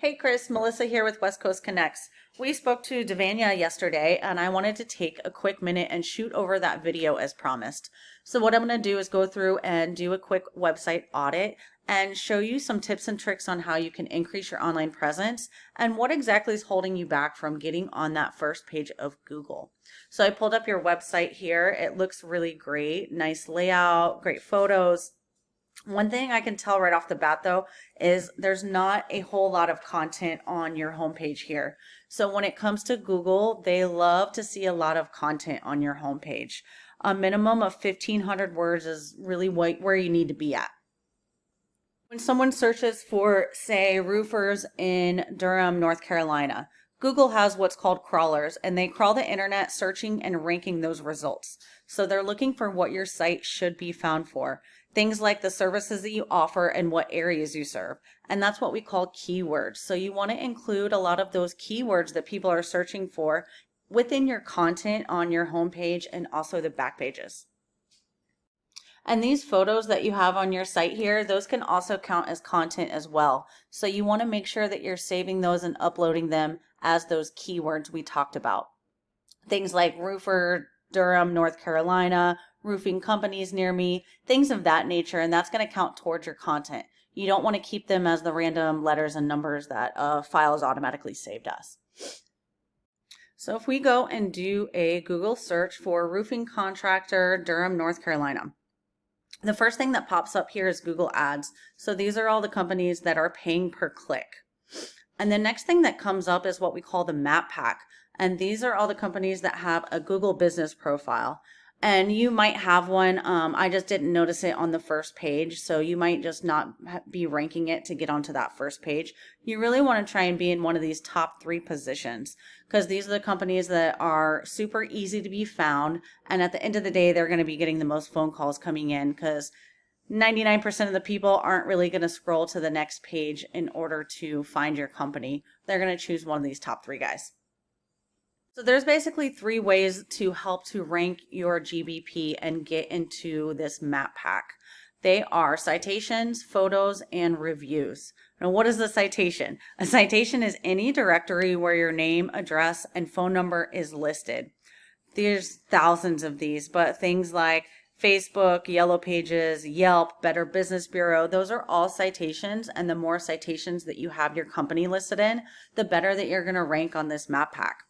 Hey Chris, Melissa here with West Coast Connects. We spoke to Devanya yesterday and I wanted to take a quick minute and shoot over that video as promised. So what I'm going to do is go through and do a quick website audit and show you some tips and tricks on how you can increase your online presence and what exactly is holding you back from getting on that first page of Google. So I pulled up your website here. It looks really great. Nice layout, great photos. One thing I can tell right off the bat though is there's not a whole lot of content on your homepage here. So when it comes to Google, they love to see a lot of content on your homepage. A minimum of 1,500 words is really where you need to be at. When someone searches for, say, roofers in Durham, North Carolina, Google has what's called crawlers, and they crawl the internet searching and ranking those results. So they're looking for what your site should be found for. Things like the services that you offer and what areas you serve. And that's what we call keywords. So you want to include a lot of those keywords that people are searching for within your content on your homepage and also the back pages. And these photos that you have on your site here, those can also count as content as well. So you want to make sure that you're saving those and uploading them as those keywords we talked about. Things like roofer, Durham, North Carolina, roofing companies near me, things of that nature, and that's going to count towards your content. You don't want to keep them as the random letters and numbers that a file is automatically saved as. So if we go and do a Google search for roofing contractor, Durham, North Carolina, the first thing that pops up here is Google Ads. So these are all the companies that are paying per click. And the next thing that comes up is what we call the map pack. And these are all the companies that have a Google business profile. And you might have one. I just didn't notice it on the first page. So you might just not be ranking it to get onto that first page. You really want to try and be in one of these top 3 positions because these are the companies that are super easy to be found. And at the end of the day, they're going to be getting the most phone calls coming in because 99% of the people aren't really going to scroll to the next page in order to find your company. They're going to choose one of these top 3 guys. So there's basically 3 ways to help to rank your GBP and get into this map pack. They are citations, photos, and reviews. Now, what is a citation? A citation is any directory where your name, address, and phone number is listed. There's thousands of these, but things like Facebook, Yellow Pages, Yelp, Better Business Bureau, those are all citations, and the more citations that you have your company listed in, the better that you're going to rank on this map pack.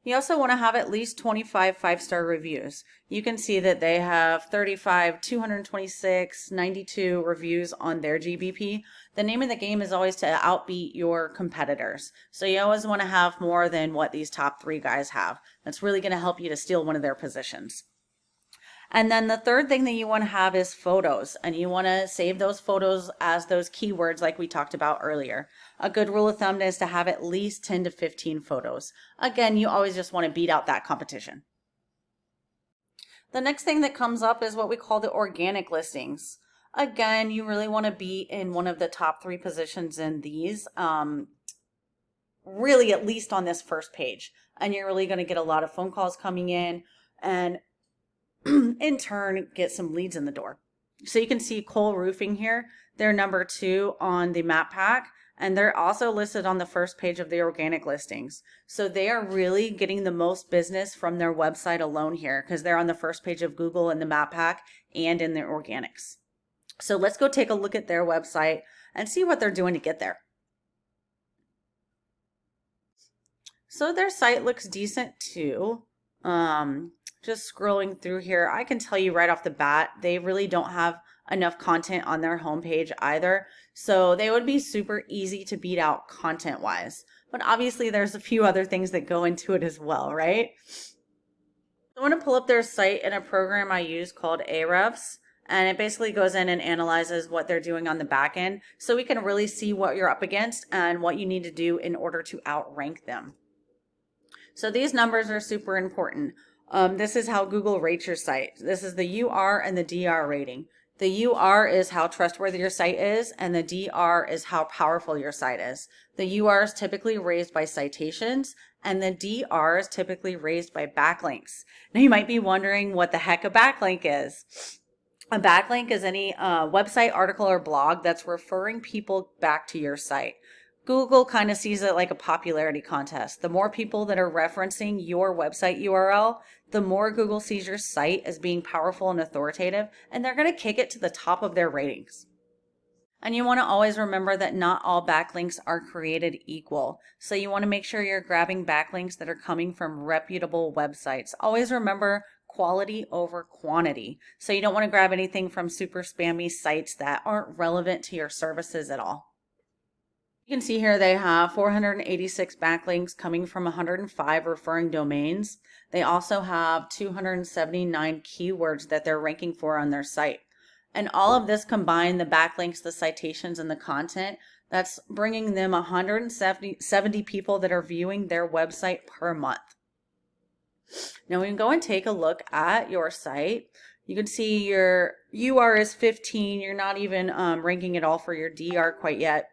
You also want to have at least 25 5-star reviews. You can see that they have 35, 226, 92 reviews on their GBP. The name of the game is always to outbeat your competitors. So you always want to have more than what these top 3 guys have. That's really going to help you to steal one of their positions. And then the third thing that you want to have is photos, and you want to save those photos as those keywords like we talked about earlier. A good rule of thumb is to have at least 10 to 15 photos. Again, you always just want to beat out that competition. The next thing that comes up is what we call the organic listings. Again, you really want to be in one of the top 3 positions in these, really at least on this first page. And you're really going to get a lot of phone calls coming in and in turn get some leads in the door. So you can see Cole Roofing here. They're number 2 on the map pack, and they're also listed on the first page of the organic listings. So they are really getting the most business from their website alone here because they're on the first page of Google in the map pack and in their organics. So let's go take a look at their website and see what they're doing to get there. So their site looks decent too. Just scrolling through here, I can tell you right off the bat, they really don't have enough content on their homepage either. So they would be super easy to beat out content-wise. But obviously there's a few other things that go into it as well, right? I want to pull up their site in a program I use called Ahrefs. And it basically goes in and analyzes what they're doing on the back end. So we can really see what you're up against and what you need to do in order to outrank them. So these numbers are super important. This is how Google rates your site. This is the UR and the DR rating. The UR is how trustworthy your site is, and the DR is how powerful your site is. The UR is typically raised by citations, and the DR is typically raised by backlinks. Now you might be wondering what the heck a backlink is. A backlink is any website, article, or blog that's referring people back to your site. Google kind of sees it like a popularity contest. The more people that are referencing your website URL, the more Google sees your site as being powerful and authoritative, and they're going to kick it to the top of their ratings. And you want to always remember that not all backlinks are created equal. So you want to make sure you're grabbing backlinks that are coming from reputable websites. Always remember quality over quantity. So you don't want to grab anything from super spammy sites that aren't relevant to your services at all. You can see here they have 486 backlinks coming from 105 referring domains. They also have 279 keywords that they're ranking for on their site. And all of this combined, the backlinks, the citations, and the content, that's bringing them 170 people that are viewing their website per month. Now we can go and take a look at your site. You can see your UR is 15. You're not even ranking at all for your DR quite yet.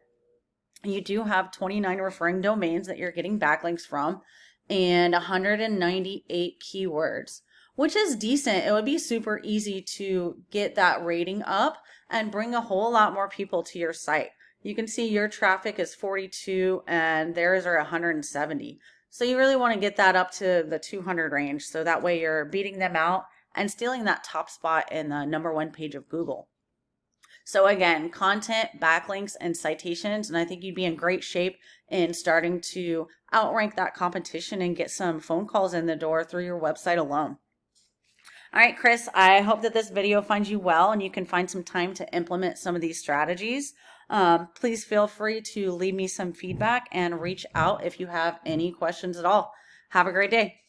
You do have 29 referring domains that you're getting backlinks from and 198 keywords, which is decent. It would be super easy to get that rating up and bring a whole lot more people to your site. You can see your traffic is 42 and theirs are 170. So you really want to get that up to the 200 range. So that way you're beating them out and stealing that top spot in the #1 page of Google. So again, content, backlinks, and citations, and I think you'd be in great shape in starting to outrank that competition and get some phone calls in the door through your website alone. All right, Chris, I hope that this video finds you well and you can find some time to implement some of these strategies. Please feel free to leave me some feedback and reach out if you have any questions at all. Have a great day.